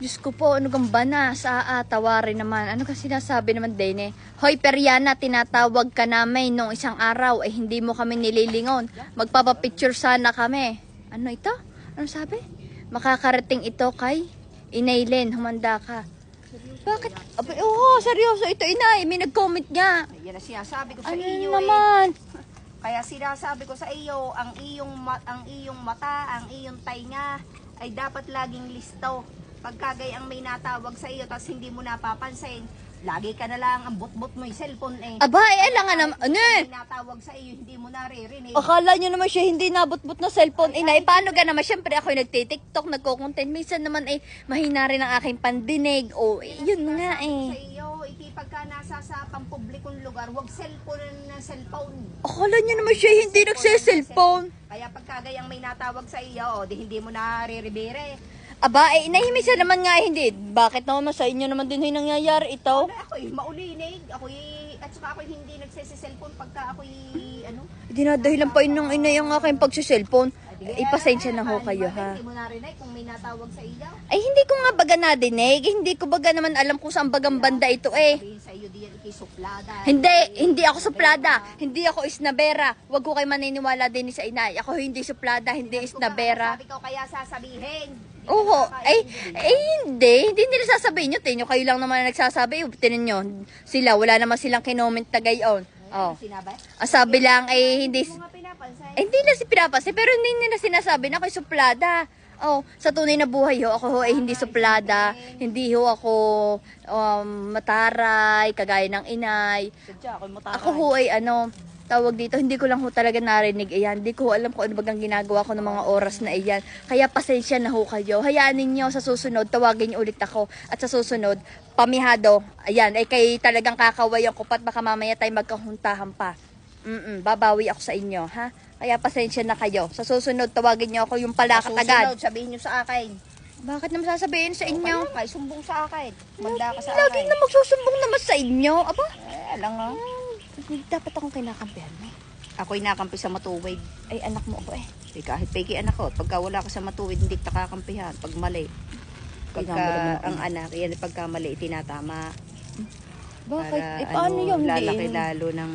Diyos ko po, ano gamba na sa tawarin naman. Ano kasi sinasabi naman din eh. Hoy Periana, tinatawag ka namin nung isang araw. Eh hindi mo kami nililingon. Magpapapicture sana kami. Ano ito? Ano sabi? Makakarating ito kay Inaylen, humanda ka. Bakit? Abay, oo, seryoso ito inay. May nag-comment nga. Yan ang sinasabi ko sa Ano iyo naman? Kaya sinasabi ko sa iyo, ang iyong mata, ang iyong tainga ay dapat laging listo. Pagkagayang may natawag sa iyo tapos hindi mo napapansin, lagi ka na lang ang butbut mo yung cellphone eh. Aba, alangan naman. Ano eh? May natawag sa iyo, hindi mo naririnig. Akala nyo naman siya hindi nabutbut na cellphone. Inay, paano ka naman? Siyempre ako nagtitiktok, nagko-content. Minsan naman eh, mahina rin ang aking pandinig. O, yun nga Sa eh. iyo, pagka nasa sa pampublikong lugar, wag cellphone na cellphone. Akala nyo naman siya hindi nagse-cellphone. Kaya pagkagayang may natawag sa iyo, di hindi mo nariribire. Aba, eh, inahimik siya naman nga eh, hindi. Bakit naman sa inyo naman din yung nangyayari ito? Ako'y maulinig, at saka ako'y hindi nagsese-cellphone pagka ako'y, Dinadahilan pa yun ng inay ang aking pagsa-cellphone. Ipasensya na ho kayo ha. Hindi mo narinig kung may natawag sa iyo. Ay, hindi ko nga baga nadinig. Hindi ko baga naman alam kung saan bagang banda ito eh. Sabihin sa iyo, diyan ikisuplada. Hindi ako suplada. Hindi ako isnabera. Huwag ko kayo maniniwala din sa inay. Ako hindi suplada, hindi isnabera. Sabi ko kaya sasabihin. Oo. Hindi nila sasabihin nyo. Tinyo kayo lang naman na nagsasabi. Tinan nyo, sila, wala naman silang kinoment na gayon. Oh. Sinabi? Ang sabi lang ay hindi, Hindi mo nga pinapansin. hindi na si pinapansin, pero hindi nila sinasabi na ako'y suplada. Oh, sa tunay na buhay ho, ako ho ay hindi suplada. Hindi ho ako mataray, kagaya ng inay. Sadya, ako'y mataray. Ako ho ay tawag dito, hindi ko lang ho talaga narinig iyan. Hindi ko alam kung ano bagang ginagawa ko ng mga oras na iyan. Kaya pasensya na ho kayo. Hayaan ninyo sa susunod, tawagin niyo ulit ako. At sa susunod, pamihado, ayan, ay kay talagang kakawayan ko pat baka mamaya tayo magkahuntahan pa. Babawi ako sa inyo, ha? Kaya pasensya na kayo. Sa susunod, tawagin niyo ako yung palakat agad. Susunod, sabihin nyo sa akin. Bakit naman sasabihin sa inyo? Kay sumbong sa akin. Manda ka sa Lagi akin. na magsusumbong naman sa inyo. Aba, Alam nga. dapat akong kinakampihan mo. Ako'y nakampi sa matuwid. Ay, anak mo ako eh. Kahit peki anak ko, pagka wala ka sa matuwid, hindi ka kakampihan. Pag mali. Pagka ang anak, yan pagka mali, tinatama. Bakit? Para, Eh, paano yun? lalaki lalo ng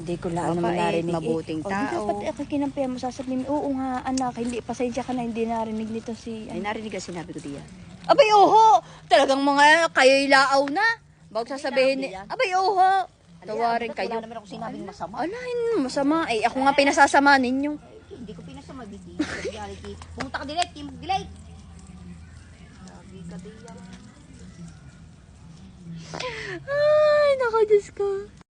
Hindi ko lang naman mabait, narinig mabuting eh. tao. Dapat ako kinampihan mo sasabihin, oo nga anak, hindi, pasensya ka na, hindi narinig nito si... Ay, narinig ka sinabi ko diyan. Abay, oho! Talagang mga kayo'y laaw na. Bago sasabihin ni... Abay, oho! Tawarin kayo. Wala naman ako sinabing masama. Ala, hindi masama. Eh, ako nga pinasasama ninyo. Hindi ko pinasama, Bidi. Reality. Pumunta ka direct, Kim Gilay. Sabi ka diyan. Ay, naku, Diyos ko.